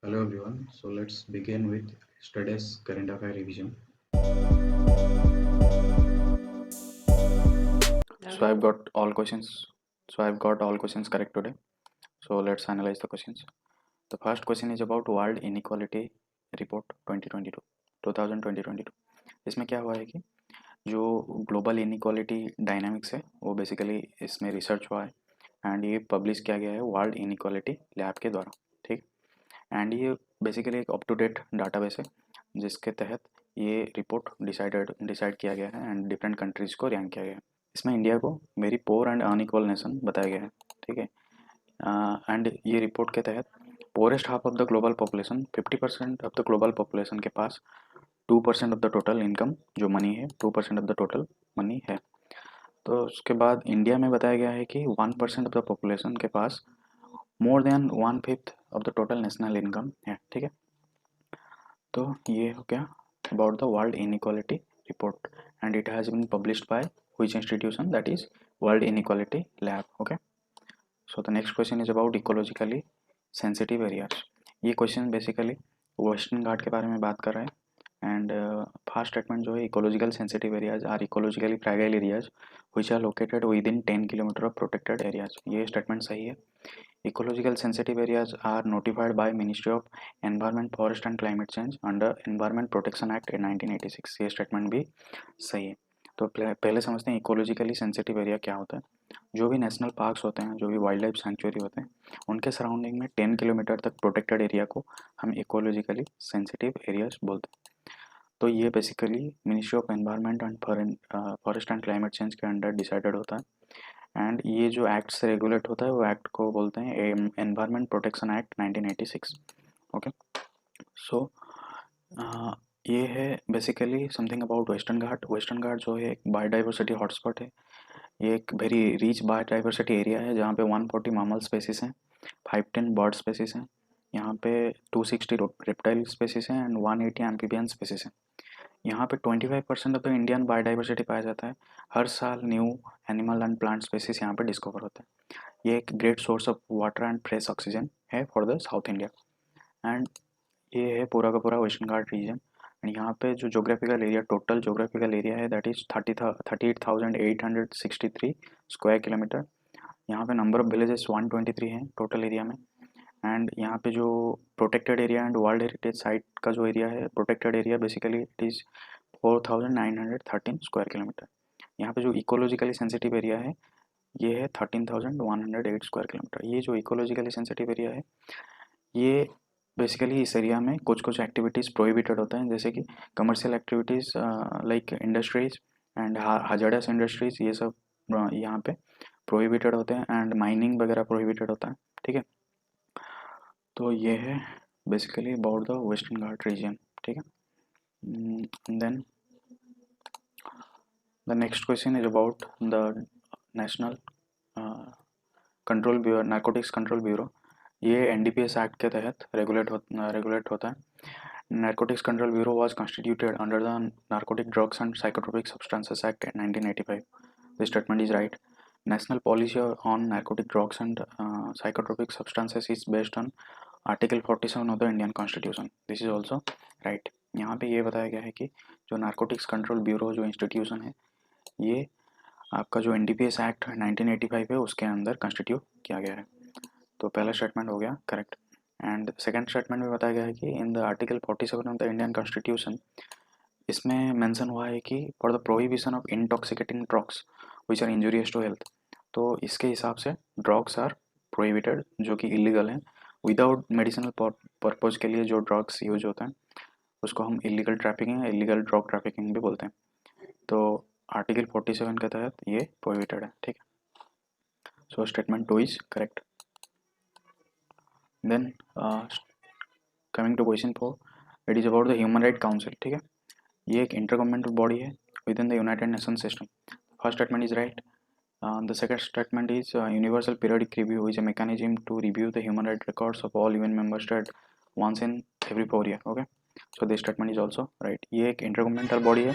Hello everyone. So let's begin with yesterday's current affair revision. So I've got all questions. So I've got all questions correct today. So let's analyze the questions. The first question is about World Inequality Report 2022 2022. इसमें क्या हुआ है कि जो global inequality dynamics है वो basically इसमें research हुआ है एंड ये पब्लिश किया गया है वर्ल्ड इनइक्वालिटी लैब के द्वारा। ठीक। एंड ये बेसिकली एक अप टू डेट डाटाबेस है जिसके तहत ये रिपोर्ट डिसाइड किया गया है एंड डिफरेंट कंट्रीज को रैंक किया गया है। इसमें इंडिया को very poor and unequal nation बताया गया है। ठीक है। एंड ये रिपोर्ट के तहत forest half of the global population 50% of the global population के पास 2% ऑफ द टोटल इनकम जो मनी है 2% ऑफ द टोटल मनी है। तो उसके बाद इंडिया में बताया गया है कि 1% ऑफ द पॉपुलेशन के पास more than 1/5 of the total national income है। ठीक है। तो ये हो गया about the world inequality report and it has been published by which institution, that is world inequality lab. Okay. So the next question is about ecologically sensitive areas. ये question basically Western Ghat के बारे में बात कर रहा है and first statement जो है ecological sensitive areas are ecologically fragile areas which are located within 10 kilometre of protected areas. ये स्टेटमेंट सही है। Ecological sensitive areas are notified by Ministry of Environment, Forest and Climate Change under Environment Protection Act 1986। ये statement भी सही है। तो पहले समझते हैं इकोलॉजिकली सेंसिटिव एरिया क्या होता है। जो भी नेशनल पार्क्स होते हैं, जो भी वाइल्ड लाइफ सेंचुरी होते हैं, उनके सराउंडिंग में 10 किलोमीटर तक प्रोटेक्टेड एरिया को हम इकोलॉजिकली सेंसिटिव एरियाज बोलते हैं। तो ये basically ministry of environment and forest and climate change के अंडर डिसाइडेड होता है एंड ये जो एक्ट से रेगुलेट होता है वो एक्ट को बोलते हैं environment protection act 1986। Okay. So ये है basically something about Western Ghat. Western Ghat जो है एक बायोडाइवर्सिटी हॉटस्पॉट है। ये एक वेरी रिच बायोडाइवर्सिटी एरिया है जहाँ पे 140 मामल स्पेसिस हैं, 510 बर्ड स्पेसिस हैं, यहाँ पे 260 रेप्टाइल स्पेसिस हैं एंड 180 एम्फीबियन स्पेसिस हैं। यहाँ पे 25% ऑफ द इंडियन बायोडाइवर्सिटी पाया जाता है। हर साल new animal and plant species यहाँ पे डिस्कवर होते हैं। ये एक great source of water and fresh oxygen है फॉर द साउथ इंडिया एंड ये है पूरा का पूरा वेस्टर्न घाट रीजन। एंड यहाँ पे जो geographical area, total geographical area है दैट इज 38,863 स्क्वायर किलोमीटर। यहाँ पे नंबर ऑफ विलेजेस 123 हैं टोटल एरिया में। एंड यहाँ पे जो protected area and world heritage site का जो एरिया है, protected area basically it is 4,913 square kilometre. यहाँ पे जो इकोलॉजिकली सेंसिटिव एरिया है ये है 13,108 स्क्वायर किलोमीटर। ये जो इकोलॉजिकली सेंसिटिव एरिया है ये बेसिकली इस एरिया में कुछ कुछ एक्टिविटीज़ प्रोहिबिटेड होता है, जैसे कि commercial activities like industries and hazardous industries, ये सब यहाँ पे प्रोहिबिटेड होते हैं एंड माइनिंग वगैरह प्रोहिबिटेड होता है। ठीक है। तो ये है basically about the Western Ghat region. ठीक है। Then the next question is about the National Control Bureau, Narcotics Control Bureau. ये एनडीपीएस एक्ट के तहत रेगुलेट होता है। Narcotics Control Bureau was constituted under the Narcotic Drugs and Psychotropic Substances Act 1985। This statement is right. National policy on narcotic drugs and psychotropic substances is based on article 47 of the Indian constitution. This is also right. यहाँ पे ये बताया गया है कि जो narcotics Control bureau जो institution है ये आपका जो एनडीपीएस एक्ट 1985 है उसके अंदर कंस्टिट्यूट किया गया है। तो पहला स्टेटमेंट हो गया करेक्ट। एंड सेकंड स्टेटमेंट में बताया गया है कि in the article 47 of the Indian constitution इसमें मेंशन हुआ है कि for the prohibition of intoxicating drugs which are injurious to health. तो इसके हिसाब से ड्रग्स आर प्रोहिबिटेड जो कि इलीगल हैं। विदाउट मेडिसिनल पर्पज़ के लिए जो ड्रग्स यूज होते हैं उसको हम इलीगल ट्रैफिकिंग या इलीगल ड्रग ट्रैफिकिंग भी बोलते हैं। तो आर्टिकल 47 के तहत ये प्रोहिबिटेड है। ठीक है। So statement 2 is correct. Then coming to question 4, it is about the Human Right Council. ठीक है। ये एक इंटर गवर्नमेंटल बॉडी है within the United Nation system. First statement is right. The second statement is universal periodic review is a mechanism to review the human rights records of all UN member states once in every 4 years. Okay, so this statement is also right. ये एक intergovernmental body है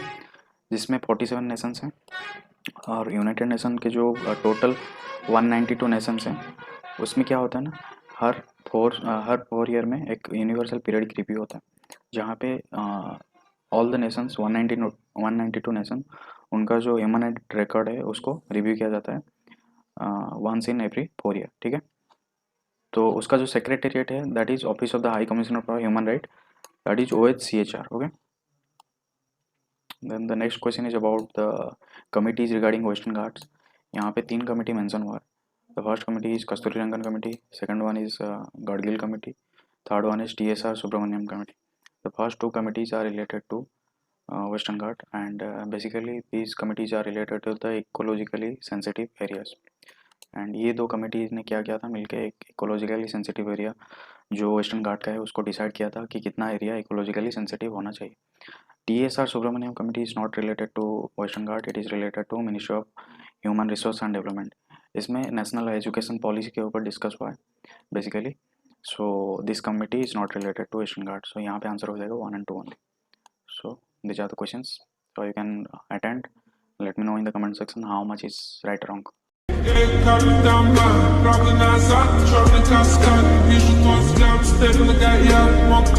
जिसमें 47 Nations हैं और United nation के जो total 192 Nations हैं उसमें क्या होता है ना, हर 4 ईयर में एक यूनिवर्सल पीरियडिक रिव्यू होता है जहाँ पे ऑल द नेशंस 192 नेशन उनका जो ह्यूमन राइट रिकॉर्ड है उसको रिव्यू किया जाता है वंस इन एवरी 4 ईयर, ठीक है। तो उसका जो सेक्रेटेरिएट है that is office of the High Commissioner for Human Right, that is OHCHR, okay. Then the next question is about the committees regarding Western Ghats. यहाँ पे 3 कमिटी मेंशन हुआ है। The first committee is Kasturi Rangan committee, second one is Gadgil committee, third one is TSR Subramaniam committee. The first 2 committees are related to Western Ghat, and basically these committees are related to the ecologically sensitive areas. And ये 2 committees ने क्या किया था मिलके एक ecologically sensitive area जो western घाट का है उसको डिसाइड किया था कि कितना एरिया इकोलॉजिकली सेंसिटिव होना चाहिए। TSR Subramanyam committee is not related to Western Ghat, it is related to ministry of human resource and development. इसमें नेशनल एजुकेशन पॉलिसी के ऊपर डिस्कस हुआ है basically. So this committee is not related to Western Ghat. So यहाँ पे answer हो जाएगा 1 and 2 only. So these are the questions, so you can attend. Let me know in the comment section how much is right or wrong. Правда назад, черный каскад. Вижу твой взгляд, степенно горят. Мог